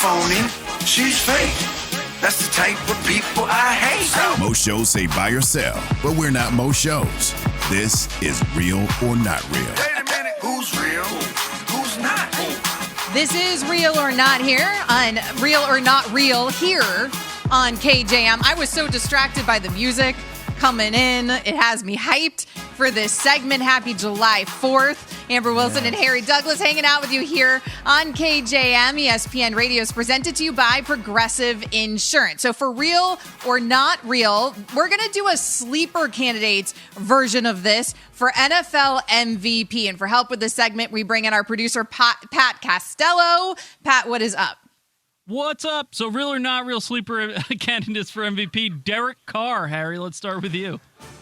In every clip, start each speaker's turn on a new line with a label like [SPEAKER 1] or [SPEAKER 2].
[SPEAKER 1] phony, she's fake. That's the type of people I hate.
[SPEAKER 2] Most shows say buy or sell, but we're not most shows. This is Real or Not Real.
[SPEAKER 1] Wait a minute, who's real? Who's not?
[SPEAKER 3] This is Real or Not here on Real or Not Real here on KJM. I was so distracted by the music coming in. It has me hyped for this segment. Happy July 4th. Amber Wilson and Harry Douglas hanging out with you here on KJM. ESPN Radio is presented to you by Progressive Insurance. So for Real or Not Real, we're going to do a sleeper candidates version of this for NFL MVP. And for help with this segment, we bring in our producer, Pat Costello. Pat, what is up?
[SPEAKER 4] What's up? So Real or Not Real sleeper candidates for MVP, Derek Carr. Harry, let's start with you.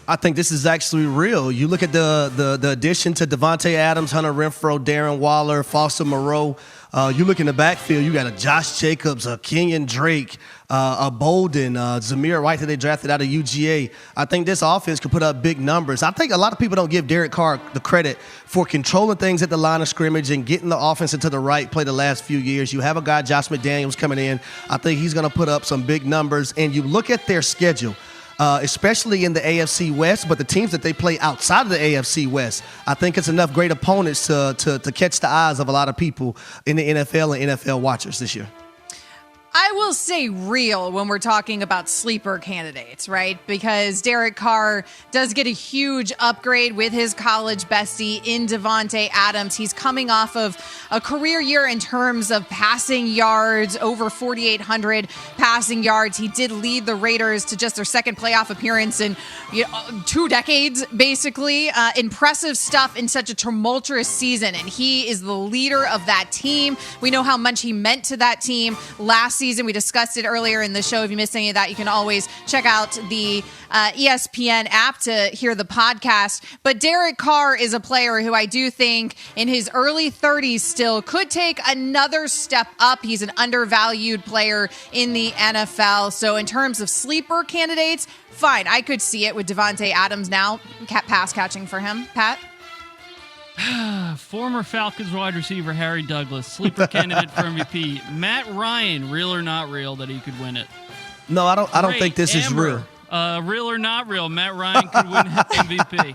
[SPEAKER 5] I think this is actually real. You look at the addition to Devontae Adams, Hunter Renfrow, Darren Waller, Foster Moreau. You look in the backfield, you got a Josh Jacobs, a Kenyon Drake, a Bolden, Zamir White that they drafted out of UGA. I think this offense could put up big numbers. I think a lot of people don't give Derek Carr the credit for controlling things at the line of scrimmage and getting the offense into the right play the last few years. You have a guy, Josh McDaniels, coming in. I think he's going to put up some big numbers. And you look at their schedule. Especially in the AFC West, but the teams that they play outside of the AFC West, I think it's enough great opponents to catch the eyes of a lot of people in the NFL and NFL watchers this year.
[SPEAKER 3] I will say real when we're talking about sleeper candidates, right? Because Derek Carr does get a huge upgrade with his college bestie in Devontae Adams. He's coming off of a career year in terms of passing yards, over 4,800 passing yards. He did lead the Raiders to just their second playoff appearance in 2 decades, basically. Impressive stuff in such a tumultuous season, and he is the leader of that team. We know how much he meant to that team last season. We discussed it earlier in the show. If you missed any of that, you can always check out the ESPN app to hear the podcast. But Derek Carr is a player who I do think in his early 30s still could take another step up. He's an undervalued player in the NFL. So in terms of sleeper candidates, fine. I could see it with Devontae Adams now, pass catching for him. Pat?
[SPEAKER 4] Former Falcons wide receiver Harry Douglas, sleeper candidate for MVP. Matt Ryan, real or not real that he could win it?
[SPEAKER 5] No, I don't think this is real.
[SPEAKER 4] Real or not real, Matt Ryan could win MVP.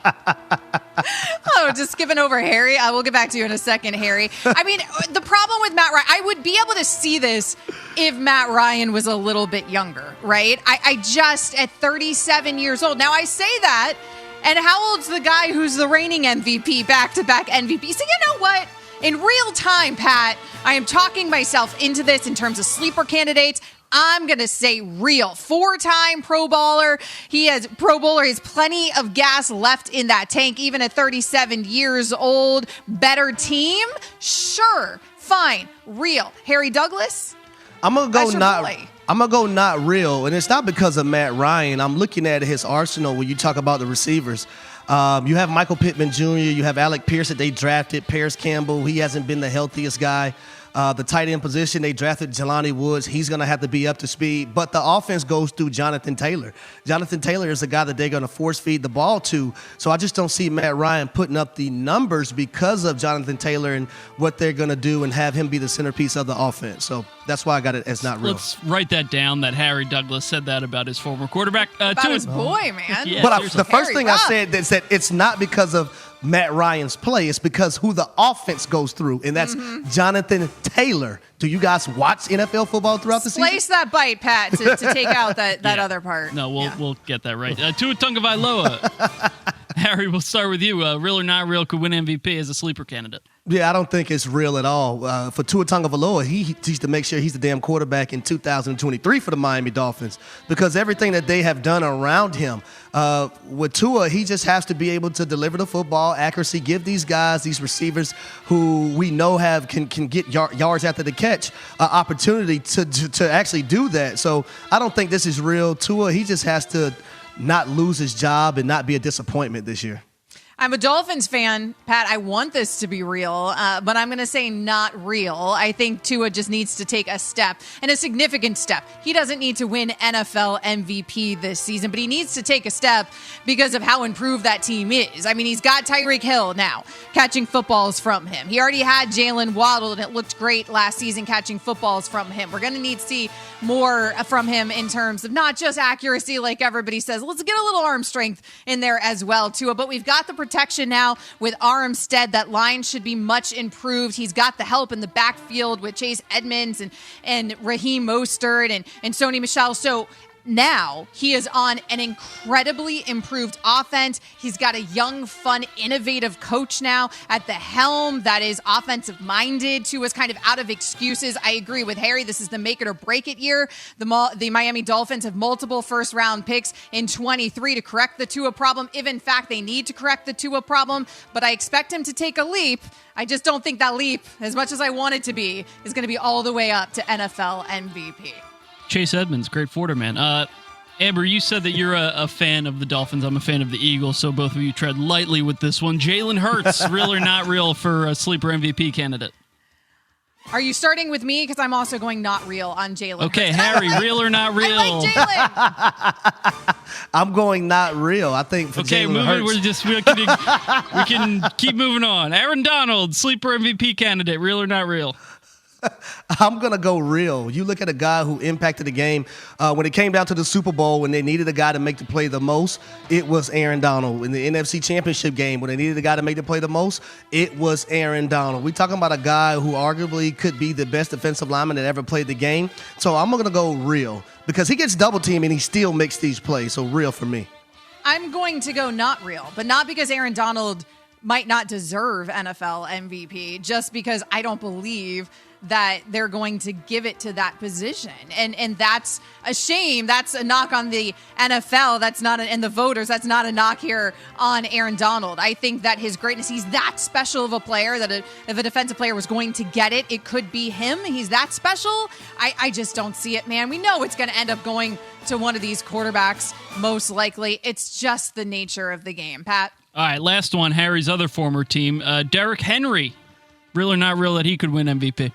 [SPEAKER 3] Oh, just skipping over Harry. I will get back to you in a second, Harry. I mean, the problem with Matt Ryan, I would be able to see this if Matt Ryan was a little bit younger, right? I just, at 37 years old. Now, I say that, and how old's the guy who's the reigning MVP, back-to-back MVP? So you know what? In real time, Pat, I am talking myself into this in terms of sleeper candidates. I'm going to say real. 4-time Pro Bowler. He has plenty of gas left in that tank, even at 37 years old. Better team? Sure. Fine. Real. Harry Douglas?
[SPEAKER 5] I'm going to go not real, and it's not because of Matt Ryan. I'm looking at his arsenal when you talk about the receivers. You have Michael Pittman Jr., you have Alec Pierce that they drafted, Paris Campbell. He hasn't been the healthiest guy. The tight end position, they drafted Jelani Woods. He's going to have to be up to speed. But the offense goes through Jonathan Taylor. Jonathan Taylor is the guy that they're going to force feed the ball to. So I just don't see Matt Ryan putting up the numbers because of Jonathan Taylor and what they're going to do and have him be the centerpiece of the offense. So that's why I got it as not real.
[SPEAKER 4] Let's write that down, that Harry Douglas said that about his former quarterback.
[SPEAKER 3] About his boy, man.
[SPEAKER 4] Yeah,
[SPEAKER 5] but the first thing I said is that it's not because of Matt Ryan's play. It's because who the offense goes through, and that's Jonathan Taylor. Do you guys watch NFL football throughout the season?
[SPEAKER 3] Slice that bite, Pat, to take out that other part.
[SPEAKER 4] No, we'll get that right. Tua Tagovailoa. Harry, we'll start with you. Real or not real could win MVP as a sleeper candidate.
[SPEAKER 5] Yeah, I don't think it's real at all. For Tua Tagovailoa, he needs to make sure he's the damn quarterback in 2023 for the Miami Dolphins because everything that they have done around him. With Tua, he just has to be able to deliver the football, accuracy, give these guys, these receivers who we know can get yards after the catch, opportunity to actually do that. So I don't think this is real. Tua, he just has to not lose his job and not be a disappointment this year.
[SPEAKER 3] I'm a Dolphins fan, Pat. I want this to be real, but I'm going to say not real. I think Tua just needs to take a step, and a significant step. He doesn't need to win NFL MVP this season, but he needs to take a step because of how improved that team is. I mean, he's got Tyreek Hill now catching footballs from him. He already had Jalen Waddle, and it looked great last season catching footballs from him. We're going to need to see more from him in terms of not just accuracy like everybody says. Let's get a little arm strength in there as well, Tua. But we've got the protection now with Armstead. That line should be much improved. He's got the help in the backfield with Chase Edmonds and Raheem Mostert and Sony Michel. So now he is on an incredibly improved offense. He's got a young, fun, innovative coach now at the helm that is offensive minded. Tua's kind of out of excuses. I agree with Harry. This is the make it or break it year. The Miami Dolphins have multiple first round picks in 23 to correct the Tua problem, if in fact they need to correct the Tua problem. But I expect him to take a leap. I just don't think that leap, as much as I want it to be, is going to be all the way up to NFL MVP.
[SPEAKER 4] Chase Edmonds, great forwarder, man. Amber, you said that you're a fan of the Dolphins. I'm a fan of the Eagles, so both of you tread lightly with this one. Jalen Hurts, real or not real for a sleeper MVP candidate?
[SPEAKER 3] Are you starting with me? Because I'm also going not real on Jalen.
[SPEAKER 4] Okay, Harry, real or not real?
[SPEAKER 3] I like Jalen.
[SPEAKER 5] I'm going not real. I think for Jalen Hurts.
[SPEAKER 4] We can keep moving on. Aaron Donald, sleeper MVP candidate, real or not real?
[SPEAKER 5] I'm going to go real. You look at a guy who impacted the game. When it came down to the Super Bowl, when they needed a guy to make the play the most, it was Aaron Donald. In the NFC Championship game, when they needed a guy to make the play the most, it was Aaron Donald. We're talking about a guy who arguably could be the best defensive lineman that ever played the game. So I'm going to go real because he gets double teamed and he still makes these plays. So real for me.
[SPEAKER 3] I'm going to go not real, but not because Aaron Donald might not deserve NFL MVP, just because I don't believe that they're going to give it to that position. And that's a shame. That's a knock on the NFL. That's not and the voters. That's not a knock here on Aaron Donald. I think that his greatness, he's that special of a player that if a defensive player was going to get it, it could be him. He's that special. I just don't see it, man. We know it's going to end up going to one of these quarterbacks, most likely. It's just the nature of the game. Pat?
[SPEAKER 4] All right, last one, Harry's other former team. Derrick Henry, real or not real that he could win MVP?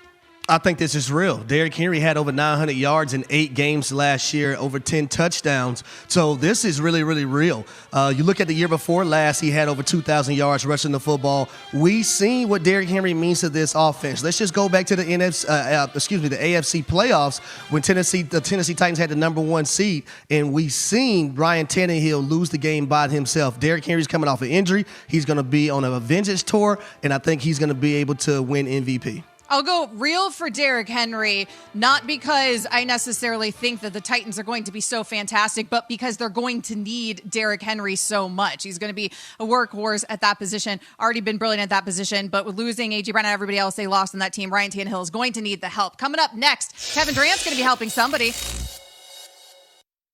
[SPEAKER 5] I think this is real. Derrick Henry had over 900 yards in 8 games last year, over 10 touchdowns. So this is really, really real. You look at the year before last, he had over 2,000 yards rushing the football. We seen what Derrick Henry means to this offense. Let's just go back to the AFC playoffs when the Tennessee Titans had the number 1 seed, and we seen Ryan Tannehill lose the game by himself. Derrick Henry's coming off an injury. He's going to be on a vengeance tour, and I think he's going to be able to win MVP.
[SPEAKER 3] I'll go real for Derrick Henry, not because I necessarily think that the Titans are going to be so fantastic, but because they're going to need Derrick Henry so much. He's going to be a workhorse at that position, already been brilliant at that position, but with losing A.J. Brown and everybody else they lost on that team, Ryan Tannehill is going to need the help. Coming up next, Kevin Durant's going to be helping somebody.